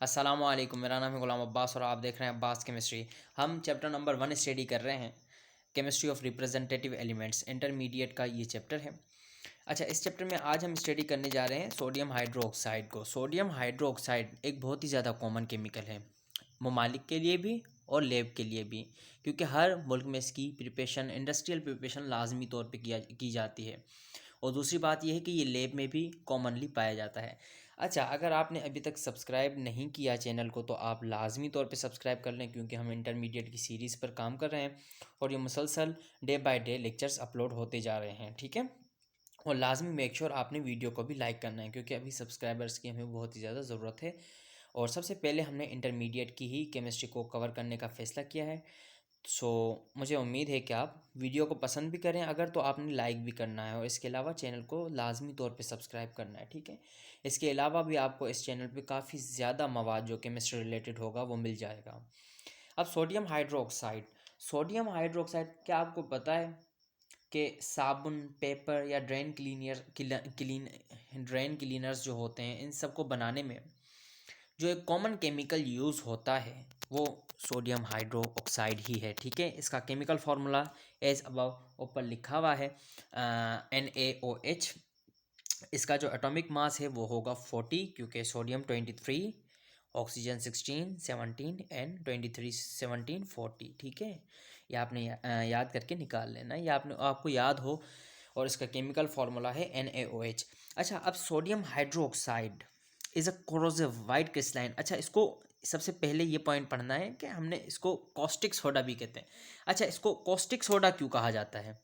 अस्सलामुअलैकुम, मेरा नाम है गुलाम अब्बास और आप देख रहे हैं अब्बास केमिस्ट्री। हम चैप्टर नंबर 1 स्टडी कर रहे हैं, chemistry of representative elements, intermediate का ये चैप्टर है। अच्छा, इस चैप्टर में आज हम स्टडी करने जा रहे हैं सोडियम हाइड्रोक्साइड को। सोडियम हाइड्रोक्साइड एक बहुत ही ज़्यादा कॉमन केमिकल है, ममालिक के लिए भी और लैब के लिए भी, क्योंकि हर मुल्क में इसकी प्रिपरेशन, इंडस्ट्रियल प्रिपरेशन लाजमी तौर पे की जाती है। और दूसरी बात यह है कि ये लैब में भी कॉमनली पाया जाता है। अच्छा, अगर आपने अभी तक सब्सक्राइब नहीं किया चैनल को तो आप लाजमी तौर पे सब्सक्राइब कर लें, क्योंकि हम इंटरमीडिएट की सीरीज़ पर काम कर रहे हैं और ये मुसलसल day by day lectures upload होते जा रहे हैं। ठीक है, और लाजमी मेक श्योर आपने वीडियो को भी लाइक करना है, क्योंकि अभी सब्सक्राइबर्स की हमें बहुत ही ज़्यादा ज़रूरत है। और सबसे पहले हमने इंटरमीडिएट की ही केमिस्ट्री को कवर करने का फ़ैसला किया है। मुझे उम्मीद है कि आप वीडियो को पसंद भी करें, अगर तो आपने लाइक भी करना है, और इसके अलावा चैनल को लाजमी तौर पे सब्सक्राइब करना है। ठीक है, इसके अलावा भी आपको इस चैनल पे काफ़ी ज़्यादा मवाद जो केमिस्ट्री रिलेटेड होगा वो मिल जाएगा। अब सोडियम हाइड्रोक्साइड क्या आपको पता है कि साबुन, पेपर या ड्रेन क्लीनर्स जो होते हैं, इन सब को बनाने में जो एक कॉमन केमिकल यूज़ होता है वो सोडियम हाइड्रोक्साइड ही है। ठीक है, इसका केमिकल फार्मूला एज अबव ऊपर लिखा हुआ है, NaOH। इसका जो एटॉमिक मास है वो होगा 40, क्योंकि सोडियम 23, ऑक्सीजन 16, 17 एंड 23, 17, 40। ठीक है, ये आपने याद करके निकाल लेना, ये आपको याद हो। और इसका केमिकल फार्मूला है NaOH। अच्छा, अब sodium hydroxide is a corrosive white crystalline. अच्छा, इसको सबसे पहले ये पॉइंट पढ़ना है कि हमने इसको कॉस्टिक सोडा भी कहते हैं। अच्छा, इसको कॉस्टिक सोडा क्यों कहा जाता है?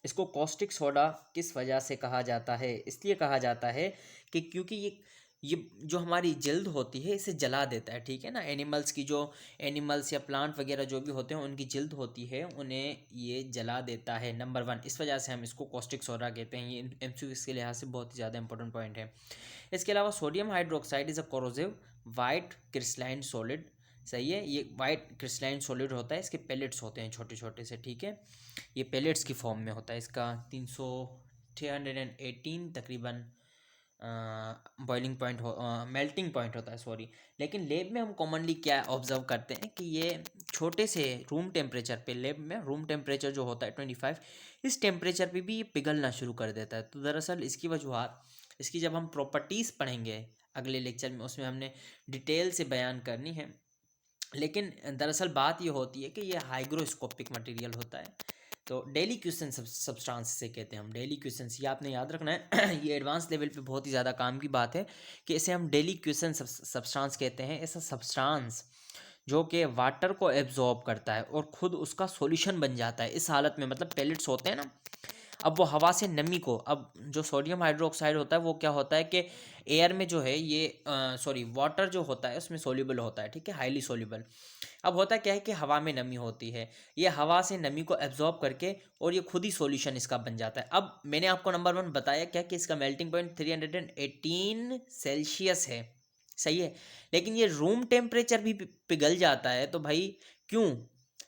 इसको कॉस्टिक सोडा किस वजह से कहा जाता है? इसलिए कहा जाता है कि क्योंकि ये जो हमारी जल्द होती है इसे जला देता है। ठीक है ना, एनिमल्स या प्लांट वगैरह जो भी होते हैं उनकी जल्द होती है, उन्हें ये जला देता है, नंबर 1। इस वजह से हम इसको कॉस्टिक सोडा कहते हैं। ये MCQ के लिहाज से बहुत ही ज़्यादा इंपॉर्टेंट पॉइंट है। इसके अलावा sodium hydroxide is a corrosive white crystalline solid. सही है, ये वाइट क्रिस्टलाइन सॉलिड होता है, इसके पेलेट्स होते हैं छोटे छोटे से। ठीक है, ये पेलेट्स की फॉर्म में होता है। इसका 318 तकरीबन बॉइलिंग पॉइंट मेल्टिंग पॉइंट होता है, सॉरी। लेकिन लेब में हम कॉमनली क्या ऑब्जर्व करते हैं कि ये छोटे से रूम टेम्परेचर पे, लेब में रूम टेम्परेचर जो होता है 25, इस टेम्परेचर पे भी ये पिघलना शुरू कर देता है। तो दरअसल इसकी वजूहत, इसकी जब हम प्रॉपर्टीज़ पढ़ेंगे अगले लेक्चर में, उसमें हमने डिटेल से बयान करनी है। लेकिन दरअसल बात ये होती है कि ये हाइग्रोस्कोपिक मटेरियल होता है। तो डेली क्वेश्चन सब्सटेंस से कहते हैं हम, डेली क्वेश्चंस, ये आपने याद रखना है। ये एडवांस लेवल पे बहुत ही ज़्यादा काम की बात है कि इसे हम डेली क्वेश्चन सब्सटेंस कहते हैं। ऐसा सब्सटेंस जो कि वाटर को एब्जॉर्ब करता है और ख़ुद उसका सॉल्यूशन बन जाता है। इस हालत में, मतलब पेलेट्स होते हैं ना, अब वो हवा से नमी को, अब जो सोडियम हाइड्रोक्साइड होता है वो क्या होता है कि एयर में जो है ये वाटर जो होता है उसमें सोल्यूबल होता है। ठीक है, हाईली सोल्यूबल। अब होता क्या है कि हवा में नमी होती है, ये हवा से नमी को एब्जॉर्ब करके और ये खुद ही सॉल्यूशन इसका बन जाता है। अब मैंने आपको नंबर 1 बताया क्या कि इसका मेल्टिंग पॉइंट 318 सेल्सियस है। सही है, लेकिन ये रूम टेम्परेचर भी पिघल जाता है, तो भाई क्यों?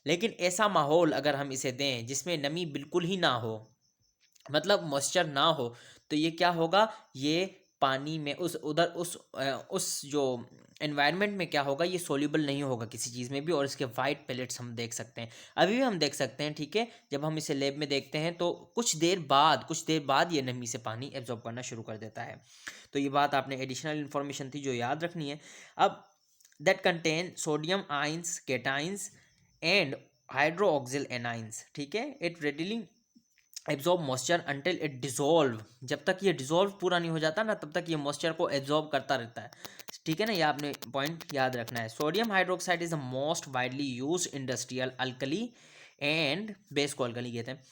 लेकिन ऐसा माहौल अगर हम इसे दें जिसमें नमी बिल्कुल ही ना हो, मतलब मॉइस्चर ना हो, तो ये क्या होगा, ये पानी में उस जो एनवायरनमेंट में क्या होगा, ये सोल्यूबल नहीं होगा किसी चीज़ में भी, और इसके वाइट पेलेट्स हम देख सकते हैं, अभी भी हम देख सकते हैं। ठीक है, जब हम इसे लैब में देखते हैं तो कुछ देर बाद ये नमी से पानी एब्जॉर्ब करना शुरू कर देता है। तो ये बात आपने एडिशनल इन्फॉर्मेशन थी जो याद रखनी है। अब that contain sodium ions, cations and hydroxyl anions. ठीक है, it readily absorb moisture until it dissolve. जब तक ये डिजोल्व पूरा नहीं हो जाता ना, तब तक ये मॉइस्चर को एब्जॉर्ब करता रहता है। ठीक है ना, ये आपने पॉइंट याद रखना है। Sodium hydroxide is the most widely use industrial alkali and base को अल्कली कहते हैं,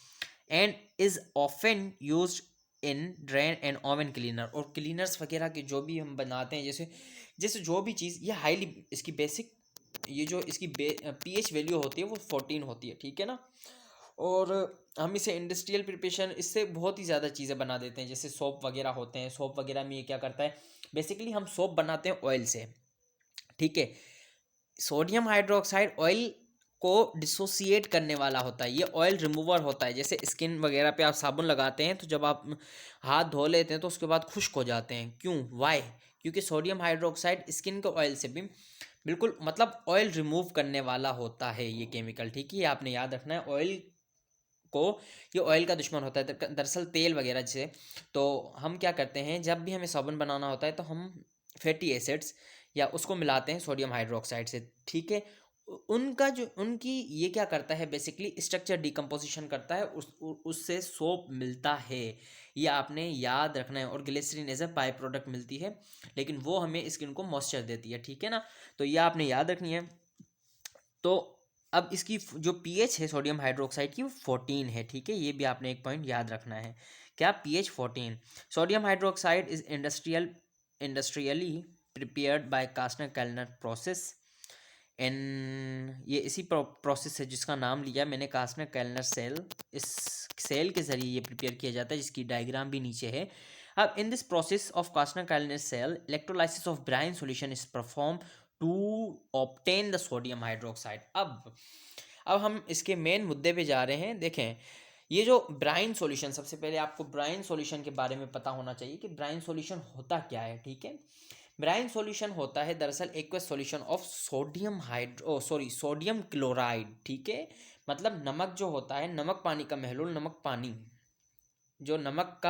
and is often use in drain and oven cleaner. और क्लीनर्स वगैरह के जो भी हम बनाते हैं, जैसे जैसे जो भी चीज़, ये हाईली, इसकी बेसिक, ये जो इसकी pH वैल्यू होती है वो 14 होती है। ठीक है ना, और हम इसे इंडस्ट्रियल प्रिपरेशन, इससे बहुत ही ज़्यादा चीज़ें बना देते हैं, जैसे सोप वगैरह होते हैं। सोप वगैरह में ये क्या करता है, बेसिकली हम सोप बनाते हैं ऑयल से। ठीक है, सोडियम हाइड्रोक्साइड ऑयल को डिसोसिएट करने वाला होता है, ये ऑयल रिमूवर होता है। जैसे स्किन वगैरह पे आप साबुन लगाते हैं तो जब आप हाथ धो लेते हैं तो उसके बाद खुश्क हो जाते हैं, क्यों, वाई? क्योंकि सोडियम हाइड्रोक्साइड स्किन के ऑयल से भी बिल्कुल मतलब ऑयल रिमूव करने वाला होता है ये केमिकल, ठीक है। ये आपने याद रखना है, ऑयल को, ये ऑयल का दुश्मन होता है दरअसल तेल वगैरह से। तो हम क्या करते हैं, जब भी हमें साबुन बनाना होता है तो हम फैटी एसिड्स या उसको मिलाते हैं सोडियम हाइड्रोक्साइड से, ठीक है। उनका जो उनकी ये क्या करता है, बेसिकली स्ट्रक्चर डिकम्पोजिशन करता है, उससे सोप मिलता है। ये आपने याद रखना है। और glycerine as a by product मिलती है, लेकिन वो हमें स्किन को मॉइस्चर देती है, ठीक है ना। तो ये आपने याद रखनी है। तो अब इसकी जो पीएच है सोडियम हाइड्रोक्साइड की, वो 14 है, ठीक है। ये भी आपने एक पॉइंट याद रखना है, क्या, pH 14। Sodium hydroxide is industrially prepared by Castner Kellner process. एन ये इसी प्रोसेस है जिसका नाम लिया मैंने, कास्टर कैलनर सेल। इस सेल के जरिए ये प्रिपेयर किया जाता है, जिसकी डायग्राम भी नीचे है। अब in this process of Castner Kellner cell, electrolysis of brine solution is perform to obtain the sodium hydroxide. अब हम इसके मेन मुद्दे पे जा रहे हैं। देखें, ये जो ब्राइन सॉल्यूशन, सबसे पहले आपको ब्राइन सॉल्यूशन के बारे में पता होना चाहिए कि ब्राइन सॉल्यूशन होता क्या है, ठीक है। ब्राइन सॉल्यूशन होता है दरअसल aqueous solution of sodium chloride, ठीक है। मतलब नमक जो होता है, नमक पानी का महलूल, नमक पानी जो नमक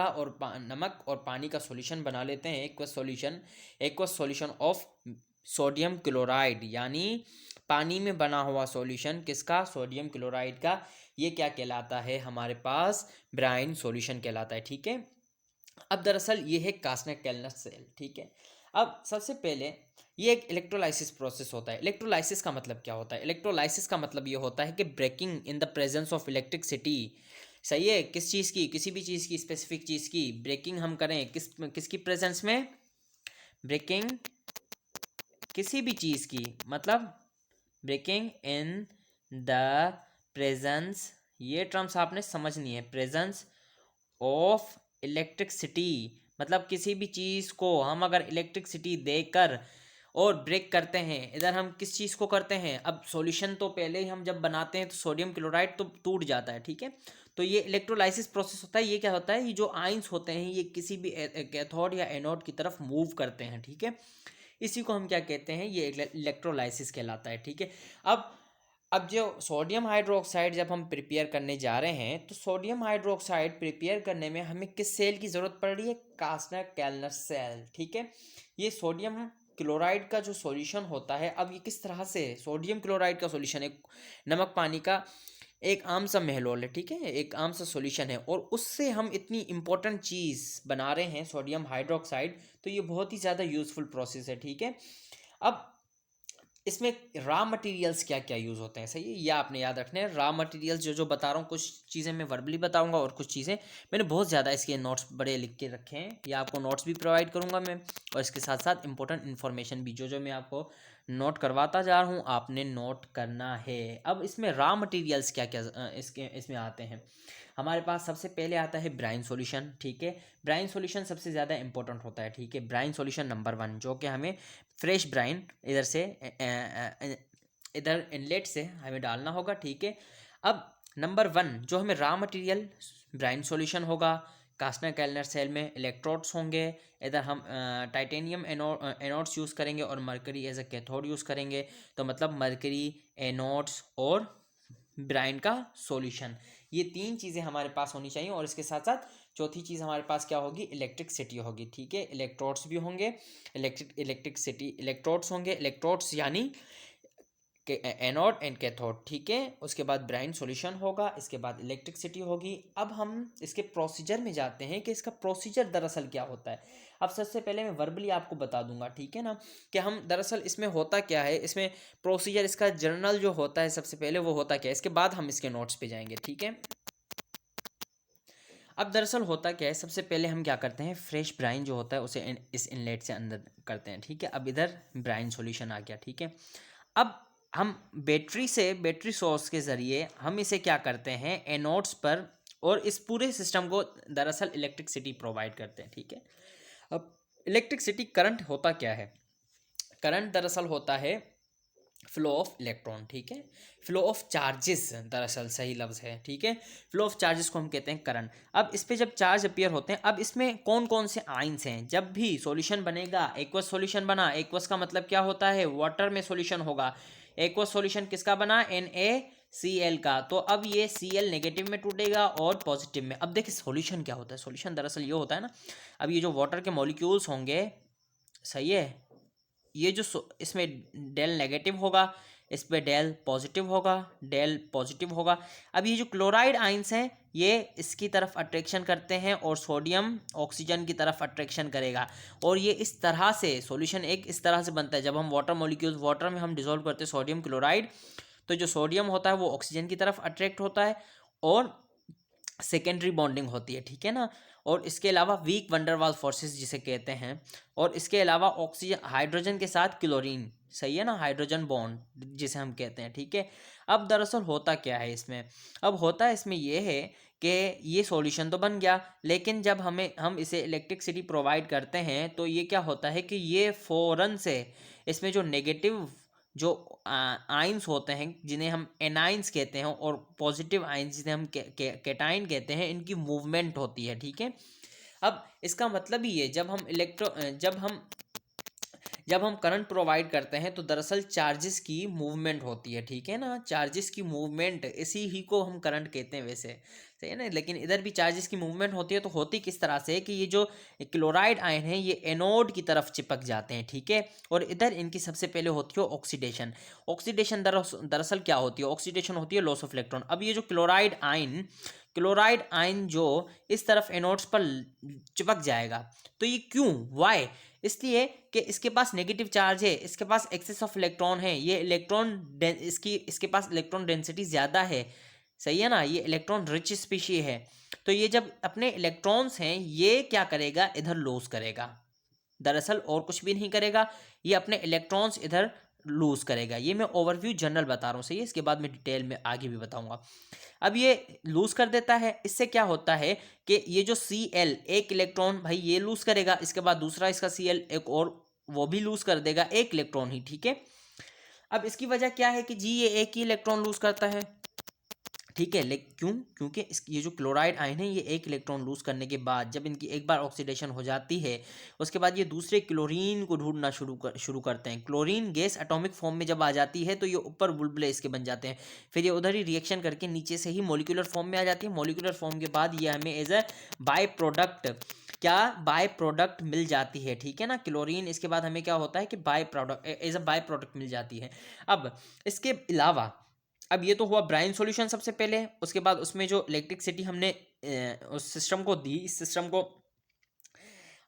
और पानी का सॉल्यूशन बना लेते हैं, aqueous solution of sodium chloride, यानी पानी में बना हुआ सॉल्यूशन किसका, सोडियम क्लोराइड का। ये क्या कहलाता है, हमारे पास ब्राइन सॉल्यूशन कहलाता है, ठीक है। अब दरअसल ये है कास्टर कैलनर सेल, ठीक है। अब सबसे पहले ये एक इलेक्ट्रोलाइसिस प्रोसेस होता है। इलेक्ट्रोलाइसिस का मतलब क्या होता है, इलेक्ट्रोलाइसिस का मतलब ये होता है कि breaking in the presence of electricity, सही है, किस चीज़ की, किसी भी चीज़ की, स्पेसिफिक चीज़ की ब्रेकिंग हम करें किसकी प्रेजेंस में, ब्रेकिंग किसी भी चीज़ की, मतलब ब्रेकिंग इन द प्रेजेंस, ये टर्म्स आपने समझनी है, प्रेजेंस ऑफ इलेक्ट्रिसिटी। मतलब किसी भी चीज़ को हम अगर इलेक्ट्रिसिटी देकर और ब्रेक करते हैं, इधर हम किस चीज़ को करते हैं, अब सॉल्यूशन तो पहले ही हम जब बनाते हैं तो सोडियम क्लोराइड तो टूट जाता है, ठीक है। तो ये इलेक्ट्रोलाइसिस प्रोसेस होता है। ये क्या होता है, ये जो आयंस होते हैं ये किसी भी कैथोड या एनोड की तरफ मूव करते हैं, ठीक है। इसी को हम क्या कहते हैं, ये इलेक्ट्रोलाइसिस कहलाता है, ठीक है। अब जो सोडियम हाइड्रोक्साइड जब हम प्रिपेयर करने जा रहे हैं, तो सोडियम हाइड्रोक्साइड प्रिपेयर करने में हमें किस सेल की ज़रूरत पड़ रही है, कास्टर कैलनर सेल, ठीक है। ये सोडियम क्लोराइड का जो सॉल्यूशन होता है, अब ये किस तरह से, सोडियम क्लोराइड का सॉल्यूशन एक नमक पानी का एक आम सा महलूल है, ठीक है, एक आम सा सॉल्यूशन है, और उससे हम इतनी इंपॉर्टेंट चीज़ बना रहे हैं सोडियम हाइड्रोक्साइड। तो ये बहुत ही ज़्यादा यूज़फुल प्रोसेस है, ठीक है। अब इसमें रॉ मटेरियल्स क्या क्या यूज़ होते हैं, सही है, ये आपने याद रखना है। रॉ मटेरियल्स जो जो बता रहा हूँ, कुछ चीज़ें मैं वर्बली बताऊँगा और कुछ चीज़ें मैंने बहुत ज़्यादा इसके नोट्स बड़े लिख के रखे हैं, या आपको नोट्स भी प्रोवाइड करूँगा मैं, और इसके साथ साथ इंपॉर्टेंट इन्फॉर्मेशन भी, जो जो मैं आपको नोट करवाता जा रहा हूँ, आपने नोट करना है। अब इसमें रॉ मटेरियल्स क्या क्या इसमें आते हैं, हमारे पास सबसे पहले आता है ब्राइन सॉल्यूशन, ठीक है। ब्राइन सॉल्यूशन सबसे ज़्यादा इंपॉर्टेंट होता है, ठीक है। ब्राइन सॉल्यूशन नंबर 1, जो कि हमें फ्रेश ब्राइन इधर से इधर इनलेट से हमें डालना होगा, ठीक है। अब नंबर 1 जो हमें रॉ मटेरियल ब्राइन सॉल्यूशन होगा, कास्टर कैलनर सेल में इलेक्ट्रोड्स होंगे, इधर हम टाइटेनियम एनोड्स यूज़ करेंगे और mercury as a cathode use करेंगे। तो मतलब मरकरी, एनोड्स और ब्राइन का सॉल्यूशन, ये 3 चीज़ें हमारे पास होनी चाहिए। और इसके साथ साथ चौथी चीज़ हमारे पास क्या होगी, इलेक्ट्रिसिटी होगी, ठीक है। इलेक्ट्रोड्स भी होंगे, इलेक्ट्रिसिटी, इलेक्ट्रोड्स होंगे, इलेक्ट्रोड्स यानी एनोड एंड कैथोड, ठीक है। उसके बाद ब्राइन सॉल्यूशन होगा, इसके बाद इलेक्ट्रिसिटी होगी। अब हम इसके प्रोसीजर में जाते हैं कि इसका प्रोसीजर दरअसल क्या होता है। अब सबसे पहले मैं वर्बली आपको बता दूंगा, ठीक है ना, कि हम दरअसल इसमें होता क्या है, इसमें प्रोसीजर इसका जर्नल जो होता है सबसे पहले वो होता क्या है, इसके बाद हम इसके नोट्स पे जाएंगे, ठीक है। अब दरअसल होता क्या है, सबसे पहले हम क्या करते हैं, फ्रेश ब्राइन जो होता है उसे इस इनलेट से अंदर करते हैं, ठीक है। अब इधर ब्राइन सॉल्यूशन आ गया, ठीक है। अब हम बैटरी सोर्स के ज़रिए हम इसे क्या करते हैं, एनोड्स पर, और इस पूरे सिस्टम को दरअसल इलेक्ट्रिसिटी प्रोवाइड करते हैं, ठीक है। अब इलेक्ट्रिसिटी करंट होता क्या है, करंट दरअसल होता है फ्लो ऑफ इलेक्ट्रॉन, ठीक है, फ्लो ऑफ चार्जेस दरअसल सही लफ्ज़ है, ठीक है। फ्लो ऑफ चार्जेस को हम कहते हैं करंट। अब इस पे जब चार्ज अपीयर होते हैं, अब इसमें कौन कौन से आइंस हैं, जब भी सॉल्यूशन बनेगा, एक्वस सॉल्यूशन बना, एक्वस का मतलब क्या होता है, वाटर में सॉल्यूशन होगा। एक्वस सॉल्यूशन किसका बना, NaCl का, तो अब ये Cl नेगेटिव में टूटेगा और पॉजिटिव में। अब देखिए सॉल्यूशन क्या होता है, सॉल्यूशन दरअसल ये होता है ना, अब ये जो वाटर के मॉलिक्यूल्स होंगे, सही है, ये जो इसमें डेल नेगेटिव होगा, इस पे डेल पॉजिटिव होगा, डेल पॉजिटिव होगा। अब ये जो क्लोराइड आइंस हैं ये इसकी तरफ अट्रैक्शन करते हैं और सोडियम ऑक्सीजन की तरफ अट्रैक्शन करेगा, और ये इस तरह से सॉल्यूशन एक इस तरह से बनता है। जब हम वाटर मॉलिक्यूल्स वाटर में हम डिसॉल्व करते हैं सोडियम क्लोराइड, तो जो सोडियम होता है वो ऑक्सीजन की तरफ अट्रैक्ट होता है और सेकेंडरी बॉन्डिंग होती है, ठीक है ना। और इसके अलावा वीक वंडरवाल फोर्सेस जिसे कहते हैं, और इसके अलावा ऑक्सीजन हाइड्रोजन के साथ क्लोरीन, सही है ना, हाइड्रोजन बॉन्ड जिसे हम कहते हैं, ठीक है। अब दरअसल होता क्या है इसमें, अब होता है इसमें ये है कि ये सॉल्यूशन तो बन गया, लेकिन जब हम इसे इलेक्ट्रिसिटी प्रोवाइड करते हैं तो ये क्या होता है कि ये फ़ौरन से इसमें जो नेगेटिव जो आइंस होते हैं जिन्हें हम एनाइंस कहते हैं, और पॉजिटिव आइंस जिन्हें हम कैटाइन कहते हैं, इनकी मूवमेंट होती है, ठीक है। अब इसका मतलब ही है जब हम करंट प्रोवाइड करते हैं तो दरअसल चार्जेस की मूवमेंट होती है, ठीक है ना, चार्जेस की मूवमेंट, इसी ही को हम करंट कहते हैं वैसे, सही है ना। लेकिन इधर भी चार्जेस की मूवमेंट होती है, तो होती किस तरह से कि ये जो क्लोराइड आयन है ये एनोड की तरफ चिपक जाते हैं, ठीक है, और इधर इनकी सबसे पहले होती है ऑक्सीडेशन। ऑक्सीडेशन दरअसल क्या होती है, ऑक्सीडेशन होती है लॉस ऑफ इलेक्ट्रॉन। अब ये जो क्लोराइड आयन जो इस तरफ एनोड्स पर चिपक जाएगा, तो ये क्यों, वाई, इसलिए कि इसके पास नेगेटिव चार्ज है, इसके पास एक्सेस ऑफ इलेक्ट्रॉन है, ये इसके पास इलेक्ट्रॉन डेंसिटी ज़्यादा है, सही है ना, ये इलेक्ट्रॉन रिच स्पीशी है। तो ये जब अपने इलेक्ट्रॉन्स हैं ये क्या करेगा, इधर लूज करेगा, दरअसल और कुछ भी नहीं करेगा, ये अपने इलेक्ट्रॉन्स इधर लूज करेगा। ये मैं ओवरव्यू जनरल बता रहा हूँ, सही है, इसके बाद मैं डिटेल में आगे भी बताऊंगा। अब ये लूज कर देता है, इससे क्या होता है कि ये जो Cl एक इलेक्ट्रॉन भाई ये लूज करेगा, इसके बाद दूसरा इसका Cl एक और वो भी लूज कर देगा, एक इलेक्ट्रॉन ही, ठीक है। अब इसकी वजह क्या है कि जी ये एक ही इलेक्ट्रॉन लूज करता है, ठीक है, लेकिन क्यों, क्योंकि ये जो क्लोराइड आयन है ये एक इलेक्ट्रॉन लूज करने के बाद जब इनकी एक बार ऑक्सीडेशन हो जाती है, उसके बाद ये दूसरे क्लोरीन को ढूंढना शुरू करते हैं। क्लोरीन गैस एटॉमिक फॉर्म में जब आ जाती है तो ये ऊपर बुलबुले इसके बन जाते हैं, फिर ये उधर ही रिएक्शन करके नीचे से ही मॉलिक्यूलर फॉर्म में आ जाती है। मॉलिक्यूलर फॉर्म के बाद ये हमें एज ए बाय प्रोडक्ट, क्या बाय प्रोडक्ट मिल जाती है, ठीक है ना, क्लोरीन, इसके बाद हमें क्या होता है कि by product as a by product मिल जाती है। अब इसके अलावा, अब ये तो हुआ ब्राइन सॉल्यूशन सबसे पहले, उसके बाद उसमें जो इलेक्ट्रिसिटी हमने उस सिस्टम को दी, इस सिस्टम को,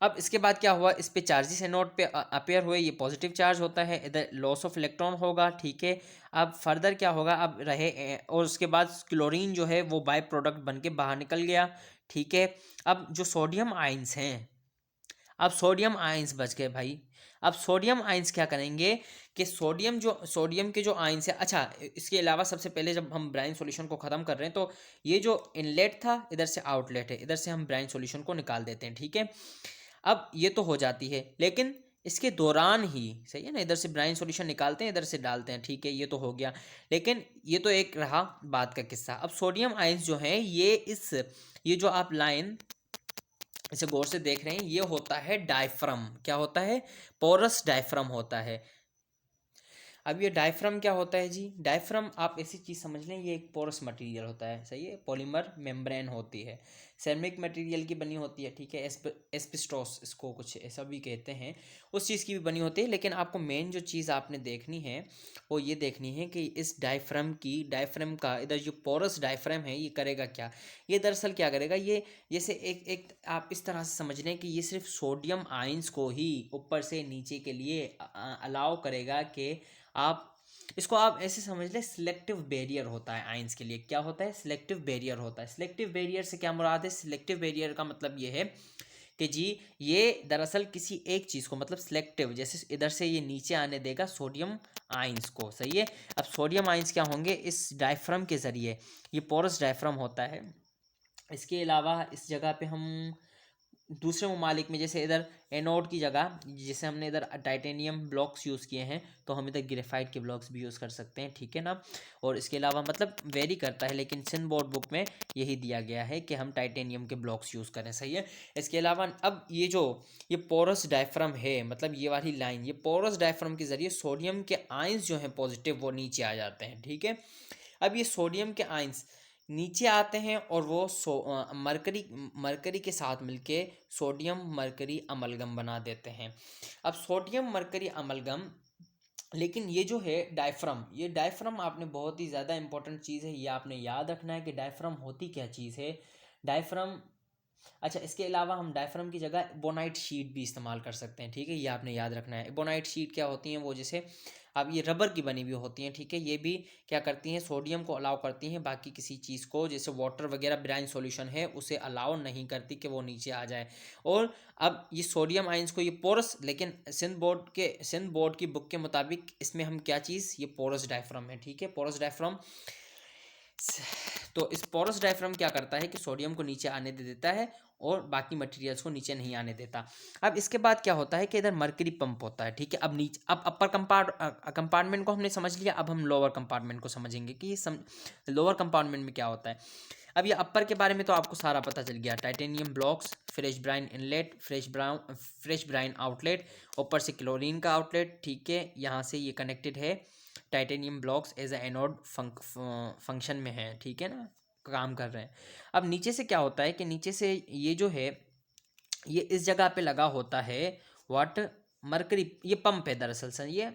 अब इसके बाद क्या हुआ, इस पे चार्जेस एनोड पे अपेयर हुए, ये पॉजिटिव चार्ज होता है, इधर लॉस ऑफ इलेक्ट्रॉन होगा, ठीक है। अब फर्दर क्या होगा, अब रहे और उसके बाद क्लोरीन जो है वो बाय प्रोडक्ट बन के बाहर निकल गया, ठीक है। अब जो सोडियम आइंस हैं, अब सोडियम आयंस बच गए भाई। अब सोडियम आयंस क्या करेंगे कि सोडियम के जो आयंस है, अच्छा इसके अलावा सबसे पहले जब हम ब्राइन सॉल्यूशन को ख़त्म कर रहे हैं तो ये जो इनलेट था इधर से आउटलेट है, इधर से हम ब्राइन सॉल्यूशन को निकाल देते हैं, ठीक है। अब ये तो हो जाती है, लेकिन इसके दौरान ही, सही है ना, इधर से ब्राइन सॉल्यूशन निकालते हैं, इधर से डालते हैं, ठीक है, ये तो हो गया। लेकिन ये तो एक रहा बात का किस्सा। अब सोडियम आयंस जो हैं ये जो आप लाइन इसे गौर से देख रहे हैं, ये होता है डायफ्रम, क्या होता है, पोरस डायफ्रम होता है। अब ये डायफ्राम क्या होता है जी, डायफ्राम आप ऐसी चीज़ समझ लें, ये एक पोरस मटेरियल होता है, सही है, पॉलीमर मेम्ब्रेन होती है, सेरेमिक मटेरियल की बनी होती है, ठीक है, एस्बेस्टोस इसको कुछ ऐसा भी कहते हैं, उस चीज़ की भी बनी होती है। लेकिन आपको मेन जो चीज़ आपने देखनी है वो ये देखनी है कि इस डायफ्राम का इधर जो पोरस डायफ्राम है ये करेगा क्या, ये दरअसल क्या करेगा, ये जैसे एक एक आप इस तरह से समझ लें कि ये सिर्फ सोडियम आयंस को ही ऊपर से नीचे के लिए अलाउ करेगा कि आप इसको आप ऐसे समझ लें, सिलेक्टिव बैरियर होता है आयंस के लिए, क्या होता है, सिलेक्टिव बैरियर होता है। सिलेक्टिव बैरियर से क्या मुराद है, सिलेक्टिव बैरियर का मतलब ये है कि जी ये दरअसल किसी एक चीज़ को, मतलब सिलेक्टिव, जैसे इधर से ये नीचे आने देगा सोडियम आयंस को, सही है। अब सोडियम आयंस क्या होंगे, इस डायफ्राम के ज़रिए, ये पोरस डायफ्राम होता है। इसके अलावा इस जगह पे हम दूसरे ममालिक में, जैसे इधर एनोड की जगह जैसे हमने इधर टाइटेनियम ब्लॉक्स यूज़ किए हैं तो हम इधर ग्रेफाइट के ब्लॉक्स भी यूज़ कर सकते हैं, ठीक है ना। और इसके अलावा मतलब वेरी करता है, लेकिन सिंध बोर्ड बुक में यही दिया गया है कि हम टाइटेनियम के ब्लॉक्स यूज़ करें, सही है। इसके अलावा अब ये पोरस डायफ्राम है, मतलब ये वाली लाइन, ये पोरस डायफ्राम के ज़रिए सोडियम के आयंस जो हैं पॉजिटिव वो नीचे आ जाते हैं, ठीक है। अब ये सोडियम के आयंस नीचे आते हैं और वो मरकरी के साथ मिलके सोडियम मरकरी अमलगम बना देते हैं। अब सोडियम मरकरी अमलगम, लेकिन ये जो है डायफ्राम, ये डायफ्राम आपने बहुत ही ज़्यादा इंपॉर्टेंट चीज़ है, ये आपने याद रखना है कि डायफ्राम होती क्या चीज़ है। डायफ्राम, अच्छा इसके अलावा हम डायफ्राम की जगह बोनाइट शीट भी इस्तेमाल कर सकते हैं, ठीक है, ये आपने याद रखना है। बोनाइट शीट क्या होती हैं, वो जैसे अब ये रबर की बनी हुई होती हैं, ठीक है, ये भी क्या करती हैं, सोडियम को अलाउ करती हैं, बाकी किसी चीज़ को जैसे वाटर वगैरह ब्राइन सॉल्यूशन है उसे अलाउ नहीं करती कि वो नीचे आ जाए। और अब ये सोडियम आयंस को ये पोरस, लेकिन सिंध बोर्ड की बुक के मुताबिक इसमें हम क्या चीज़, ये पोरस डायफ्राम है, ठीक है, पोरस डायफ्राम। तो इस पोरस डायफ्राम क्या करता है कि सोडियम को नीचे आने दे देता है और बाकी मटेरियल्स को नीचे नहीं आने देता। अब इसके बाद क्या होता है कि इधर मरकरी पंप होता है, ठीक है। अब अपर कंपार्टमेंट को हमने समझ लिया, अब हम लोअर कंपार्टमेंट को समझेंगे कि लोअर कंपार्टमेंट में क्या होता है। अब ये अपर के बारे में तो आपको सारा पता चल गया, titanium blocks, fresh brine inlet, fresh brine outlet, ऊपर से क्लोरीन का आउटलेट, ठीक है, यहाँ से ये कनेक्टेड है, titanium blocks as a anode function में है, ठीक है ना, काम कर रहे हैं। अब नीचे से क्या होता है कि नीचे से ये जो है ये इस जगह पे लगा होता है व्हाट, मरकरी, ये पंप है दरअसल सर ये।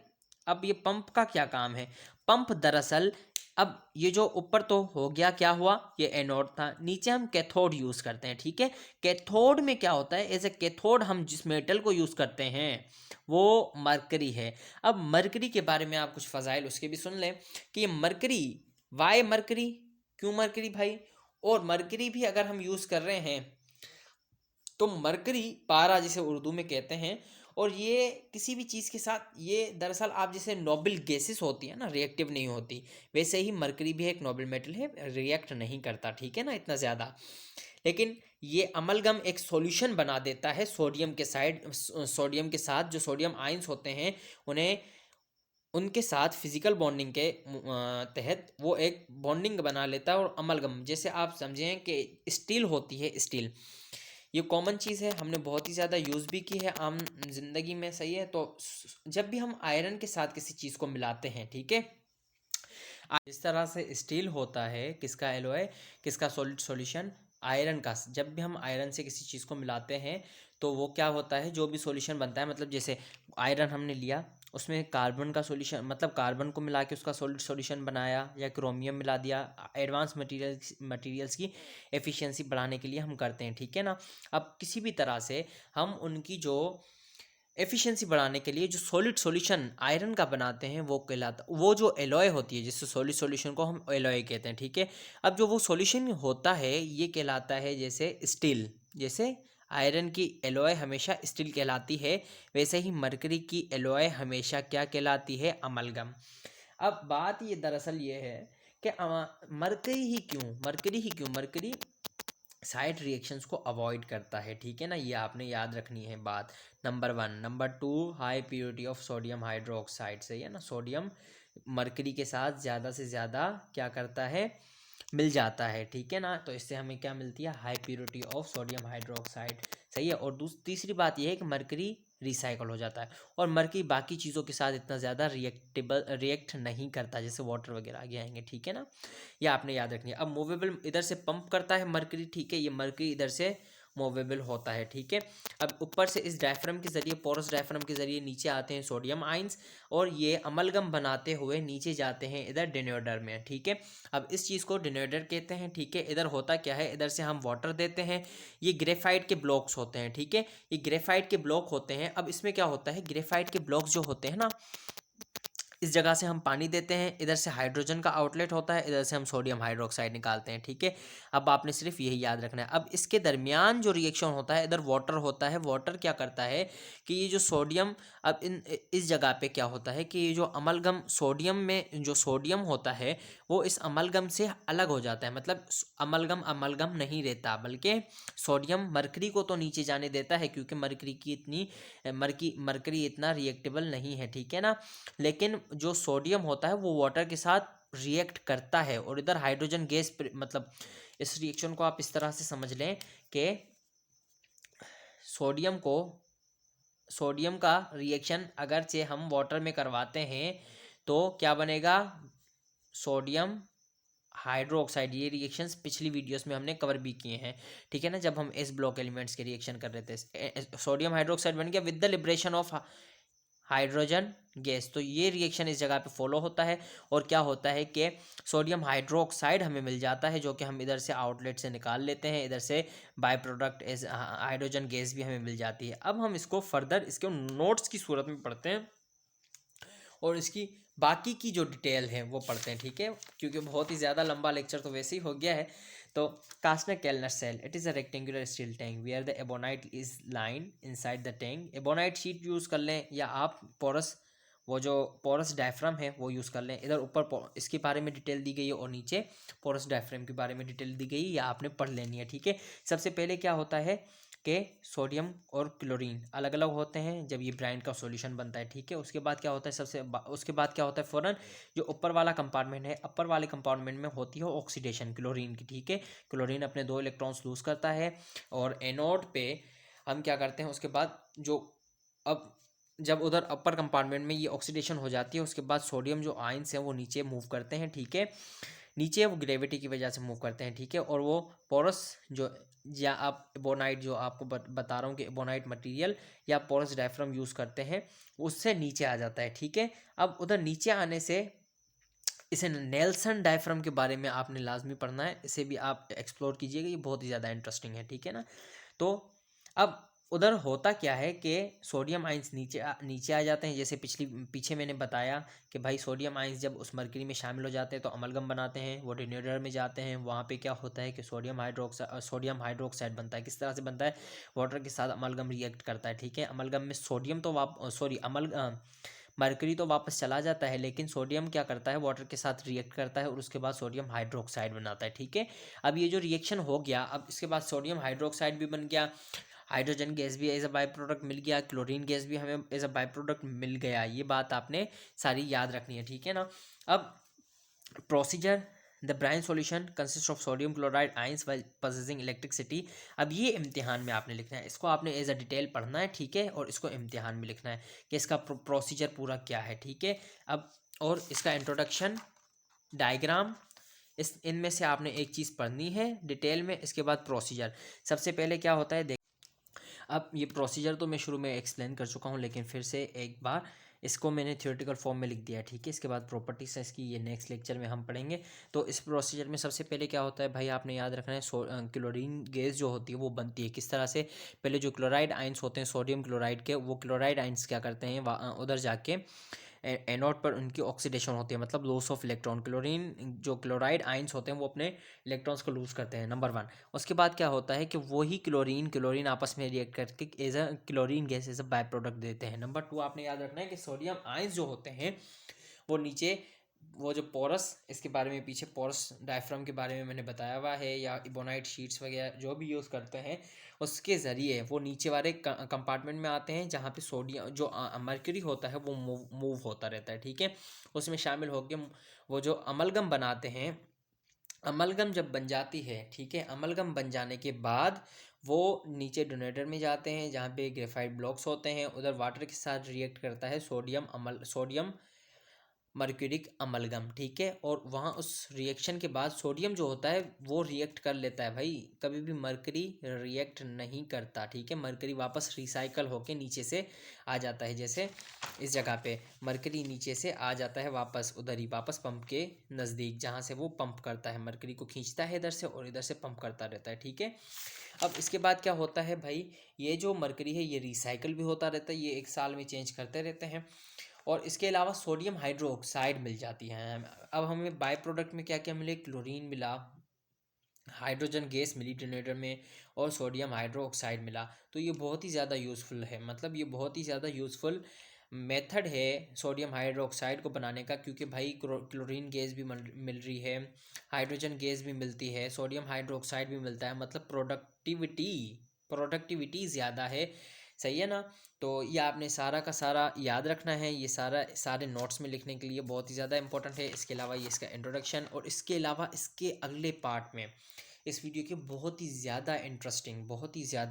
अब ये पंप का क्या काम है, पंप दरअसल, अब ये जो ऊपर तो हो गया, क्या हुआ, ये एनोड था, नीचे हम कैथोड यूज़ करते हैं, ठीक है। कैथोड में क्या होता है, एज ए कैथोड हम जिस मेटल को यूज़ करते हैं वो मरकरी है। अब मरकरी के बारे में आप कुछ फ़ज़ाइल उसके भी सुन लें कि ये मरकरी, वाई मरकरी, क्यों मरकरी भाई, और मरकरी भी अगर हम यूज़ कर रहे हैं तो मरकरी पारा जिसे उर्दू में कहते हैं, और ये किसी भी चीज़ के साथ, ये दरअसल आप जैसे नोबल गैसेस होती है ना, रिएक्टिव नहीं होती, वैसे ही मरकरी भी एक नोबल मेटल है, रिएक्ट नहीं करता, ठीक है ना, इतना ज़्यादा। लेकिन ये अमलगम एक सॉल्यूशन बना देता है सोडियम के साथ, जो सोडियम आयंस होते हैं उन्हें उनके साथ फिजिकल बॉन्डिंग के तहत वो एक बॉन्डिंग बना लेता है। और अमलगम जैसे आप समझें कि स्टील होती है, स्टील ये कॉमन चीज़ है, हमने बहुत ही ज़्यादा यूज़ भी की है आम जिंदगी में, सही है। तो जब भी हम आयरन के साथ किसी चीज़ को मिलाते हैं, ठीक है, जिस तरह से स्टील होता है किसका एलॉय, किसका सॉलिड सॉल्यूशन, आयरन का, जब भी हम आयरन से किसी चीज़ को मिलाते हैं तो वो क्या होता है, जो भी सॉल्यूशन बनता है, मतलब जैसे आयरन हमने लिया, उसमें कार्बन का सॉल्यूशन, मतलब कार्बन को मिला के उसका सॉलिड सॉल्यूशन बनाया, या क्रोमियम मिला दिया, एडवांस मटेरियल्स की एफिशिएंसी बढ़ाने के लिए हम करते हैं, ठीक है ना। अब किसी भी तरह से हम उनकी जो एफिशिएंसी बढ़ाने के लिए जो सॉलिड सॉल्यूशन आयरन का बनाते हैं वो कहलाता, वो जो एलॉय होती है, जिससे सॉलिड सॉल्यूशन को हम एलॉय कहते हैं, ठीक है। अब जो वो सॉल्यूशन होता है ये कहलाता है जैसे स्टील, जैसे आयरन की एलॉय हमेशा स्टील कहलाती है, वैसे ही मरकरी की एलॉय हमेशा क्या कहलाती है, अमलगम। अब बात ये दरअसल ये है कि मरकरी साइड रिएक्शंस को अवॉइड करता है, ठीक है ना, ये आपने याद रखनी है बात, number 1। Number 2, high purity of sodium hydroxide, सही है ना, सोडियम मरकरी के साथ ज़्यादा से ज़्यादा क्या करता है, मिल जाता है, ठीक है ना, तो इससे हमें क्या मिलती है, high purity of sodium hydroxide, सही है। और तीसरी बात यह है कि मरकरी रिसाइकल हो जाता है, और मरकरी बाकी चीज़ों के साथ इतना ज़्यादा रिएक्ट नहीं करता, जैसे वाटर वगैरह आगे आएंगे, ठीक है ना, ये आपने याद रखनी है। अब मूवेबल इधर से पंप करता है मरकरी, ठीक है, ये मरकरी इधर से मूवेबल होता है, ठीक है। अब ऊपर से इस डायफ्राम के जरिए, पोरस डायफ्राम के जरिए नीचे आते हैं सोडियम आयंस, और ये अमलगम बनाते हुए नीचे जाते हैं इधर डिनोडर में, ठीक है। अब इस चीज़ को डिनोडर कहते हैं, ठीक है। इधर होता क्या है, इधर से हम वाटर देते हैं, ये ग्रेफाइट के ब्लॉक्स होते हैं, ठीक है, ये ग्रेफाइट के ब्लॉक होते हैं। अब इसमें क्या होता है, ग्रेफाइट के ब्लॉक्स जो होते हैं ना, इस जगह से हम पानी देते हैं, इधर से हाइड्रोजन का आउटलेट होता है, इधर से हम सोडियम हाइड्रोक्साइड निकालते हैं, ठीक है। अब आपने सिर्फ यही याद रखना है। अब इसके दरमियान जो रिएक्शन होता है, इधर वाटर होता है। वाटर क्या करता है कि ये जो सोडियम, अब इस जगह पे क्या होता है कि ये जो अमलगम सोडियम में जो सोडियम होता है वो इस अमलगम से अलग हो जाता है, मतलब अमलगम अमलगम नहीं रहता, बल्कि सोडियम मरकरी को तो नीचे जाने देता है, क्योंकि मरकरी इतना रिएक्टेबल नहीं है, ठीक है ना। लेकिन जो सोडियम होता है वो वाटर के साथ रिएक्ट करता है, और इधर हाइड्रोजन गैस मतलब इस रिएक्शन को आप इस तरह से समझ लें कि सोडियम को सोडियम का रिएक्शन अगर से हम वाटर में करवाते हैं तो क्या बनेगा, सोडियम हाइड्रोक्साइड। ये रिएक्शंस पिछली वीडियोस में हमने कवर भी किए हैं, ठीक है ना, जब हम एस ब्लॉक एलिमेंट्स के रिएक्शन कर रहे थे। सोडियम हाइड्रोक्साइड बन गया with the liberation of hydrogen gas. तो ये रिएक्शन इस जगह पे फॉलो होता है, और क्या होता है कि सोडियम हाइड्रोक्साइड हमें मिल जाता है, जो कि हम इधर से आउटलेट से निकाल लेते हैं, इधर से by product as hydrogen gas भी हमें मिल जाती है। अब हम इसको फर्दर इसके नोट्स की सूरत में पढ़ते हैं, और इसकी बाकी की जो डिटेल है वो पढ़ते हैं, ठीक है, क्योंकि बहुत ही ज़्यादा लंबा लेक्चर तो वैसे ही हो गया है। तो Castner Kellner cell, it is a rectangular steel tank where the ebonite is line inside the tank. Ebonite sheet use कर लें, या आप पोरस, वो जो पोरस डायफ्राम है वो यूज़ कर लें। इधर ऊपर इसके बारे में डिटेल दी गई है, और नीचे पोरस डायफ्राम के बारे में डिटेल दी गई है, या आपने पढ़ लेनी है, ठीक है। सबसे पहले क्या होता है कि सोडियम और क्लोरीन अलग अलग होते हैं जब ये ब्रांड का सॉल्यूशन बनता है, ठीक है। उसके बाद क्या होता है उसके बाद क्या होता है फ़ौरन, जो ऊपर वाला कंपार्टमेंट है, अपर वाले कंपार्टमेंट में होती है ऑक्सीडेशन क्लोरीन की, ठीक है। क्लोरीन अपने 2 इलेक्ट्रॉन्स लूज करता है, और एनोड पे हम क्या करते हैं उसके बाद, जो अब जब उधर अपर कंपार्टमेंट में ये ऑक्सीडेशन हो जाती है, उसके बाद सोडियम जो आयंस हैं वो नीचे मूव करते हैं, ठीक है। नीचे वो ग्रेविटी की वजह से मूव करते हैं, ठीक है, और वो पोरस जो, या आप एबोनाइट जो आपको बता रहा हूँ कि एबोनाइट मटेरियल या पोरस डायफ्राम यूज़ करते हैं, उससे नीचे आ जाता है, ठीक है। अब उधर नीचे आने से इसे नेल्सन डायफ्राम के बारे में आपने लाजमी पढ़ना है, इसे भी आप एक्सप्लोर कीजिएगा, ये बहुत ही ज़्यादा इंटरेस्टिंग है, ठीक है ना। तो अब उधर होता क्या है कि सोडियम आयंस नीचे आ जाते हैं, जैसे पीछे मैंने बताया कि भाई सोडियम आयंस जब उस मरकरी में शामिल हो जाते हैं तो अमलगम बनाते हैं, वो डिनोडर में जाते हैं, वहाँ पे क्या होता है कि सोडियम हाइड्रोक्साइड बनता है। किस तरह से बनता है, वाटर के साथ अमलगम रिएक्ट करता है, ठीक है। अमलगम में सोडियम तो मरकरी तो वापस चला जाता है, लेकिन सोडियम क्या करता है, वाटर के साथ रिएक्ट करता है, और उसके बाद सोडियम हाइड्रोक्साइड बनाता है, ठीक है। अब ये जो रिएक्शन हो गया, अब इसके बाद सोडियम हाइड्रोक्साइड भी बन गया, हाइड्रोजन गैस भी एज अ बाई प्रोडक्ट मिल गया, क्लोरीन गैस भी हमें एज अ बाई प्रोडक्ट मिल गया। ये बात आपने सारी याद रखनी है, ठीक है ना। अब procedure, the brine solution consist of sodium chloride ions while possessing electricity. अब ये इम्तिहान में आपने लिखना है, इसको आपने एज अ डिटेल पढ़ना है, ठीक है, और इसको इम्तिहान में लिखना है कि इसका प्रोसीजर पूरा क्या है, ठीक है। अब और इसका इंट्रोडक्शन, डायग्राम, इनमें से आपने एक चीज़ पढ़नी है डिटेल में। इसके बाद प्रोसीजर, सबसे पहले क्या होता है, अब ये प्रोसीजर तो मैं शुरू में एक्सप्लेन कर चुका हूँ, लेकिन फिर से एक बार इसको मैंने थ्योरेटिकल फॉर्म में लिख दिया है, ठीक है। इसके बाद प्रॉपर्टीज है इसकी, ये नेक्स्ट लेक्चर में हम पढ़ेंगे। तो इस प्रोसीजर में सबसे पहले क्या होता है भाई, आपने याद रखना है, क्लोरीन गैस जो होती है वो बनती है किस तरह से। पहले जो क्लोराइड आइंस होते हैं सोडियम क्लोराइड के, वो क्लोराइड आइंस क्या करते हैं, उधर जाके एनोड पर उनकी ऑक्सीडेशन होती है, मतलब लॉस ऑफ इलेक्ट्रॉन। क्लोरीन जो क्लोराइड आइंस होते हैं वो अपने इलेक्ट्रॉन्स को लूज करते हैं, नंबर 1। उसके बाद क्या होता है कि वही क्लोरीन आपस में रिएक्ट करके as a chlorine gas as a by product देते हैं। नंबर 2 आपने याद रखना है कि सोडियम आइंस जो होते हैं वो नीचे, वो जो पोरस, इसके बारे में पीछे पोरस डायफ्राम के बारे में मैंने बताया हुआ है, या इबोनाइट शीट्स वगैरह जो भी यूज़ करते हैं, उसके ज़रिए वो नीचे वाले कंपार्टमेंट में आते हैं, जहाँ पे सोडियम जो मर्क्यूरी होता है वो मूव होता रहता है, ठीक है। उसमें शामिल होकर वो जो अमलगम बनाते हैं, अमलगम जब बन जाती है, ठीक है, अमलगम बन जाने के बाद वो नीचे डोनेटर में जाते हैं, जहाँ पे ग्रेफाइट ब्लॉक्स होते हैं, उधर वाटर के साथ रिएक्ट करता है सोडियम मर्क्यूरिक अमलगम, ठीक है। और वहाँ उस रिएक्शन के बाद सोडियम जो होता है वो रिएक्ट कर लेता है भाई, कभी भी मर्करी रिएक्ट नहीं करता, ठीक है। मर्करी वापस रिसाइकल होके नीचे से आ जाता है, जैसे इस जगह पे मर्करी नीचे से आ जाता है वापस उधर ही, वापस पंप के नज़दीक, जहाँ से वो पंप करता है, मर्करी को खींचता है इधर से और इधर से पंप करता रहता है, ठीक है। अब इसके बाद क्या होता है भाई, ये जो मर्करी है ये रिसाइकल भी होता रहता है, ये 1 साल में चेंज करते रहते हैं। और इसके अलावा सोडियम हाइड्रोक्साइड मिल जाती है। अब हमें बाय प्रोडक्ट में क्या क्या मिले, क्लोरीन मिला, हाइड्रोजन गैस मिली डिटोनेटर में, और सोडियम हाइड्रोक्साइड मिला। तो ये बहुत ही ज़्यादा यूज़फुल है, मतलब ये बहुत ही ज़्यादा यूज़फुल मेथड है सोडियम हाइड्रोक्साइड को बनाने का, क्योंकि भाई क्लोरीन गैस भी मिल रही है, हाइड्रोजन गैस भी मिलती है, सोडियम हाइड्रोक्साइड भी मिलता है, मतलब प्रोडक्टिविटी ज़्यादा है। सही है ना। तो ये आपने सारा का सारा याद रखना है, ये सारे नोट्स में लिखने के लिए बहुत ही ज़्यादा इंपॉर्टेंट है। इसके अलावा ये इसका इंट्रोडक्शन, और इसके अलावा इसके अगले पार्ट में इस वीडियो के बहुत ही ज़्यादा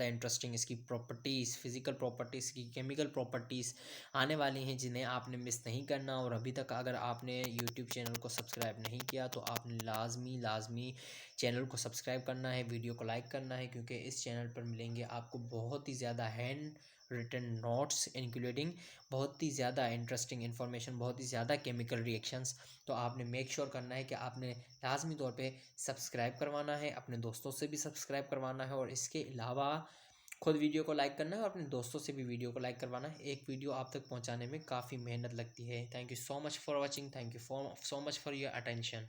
इंटरेस्टिंग इसकी प्रॉपर्टीज़, फिजिकल प्रॉपर्टीज़ की, केमिकल प्रॉपर्टीज़ आने वाली हैं, जिन्हें आपने मिस नहीं करना। और अभी तक अगर आपने यूट्यूब चैनल को सब्सक्राइब नहीं किया तो आपने लाजमी चैनल को सब्सक्राइब करना है, वीडियो को लाइक करना है, क्योंकि इस चैनल पर मिलेंगे आपको बहुत ही ज़्यादा हैंड रिटन नोट्स इंक्लूडिंग बहुत ही ज़्यादा इंटरेस्टिंग इन्फॉर्मेशन, बहुत ही ज़्यादा केमिकल रिएक्शंस। तो आपने मेक श्योर करना है कि आपने लाजमी तौर पे सब्सक्राइब करवाना है, अपने दोस्तों से भी सब्सक्राइब करवाना है, और इसके अलावा खुद वीडियो को लाइक करना है और अपने दोस्तों से भी वीडियो को लाइक करवाना है। एक वीडियो आप तक पहुंचाने में काफ़ी मेहनत लगती है। Thank you so much for watching, thank you so much for your attention.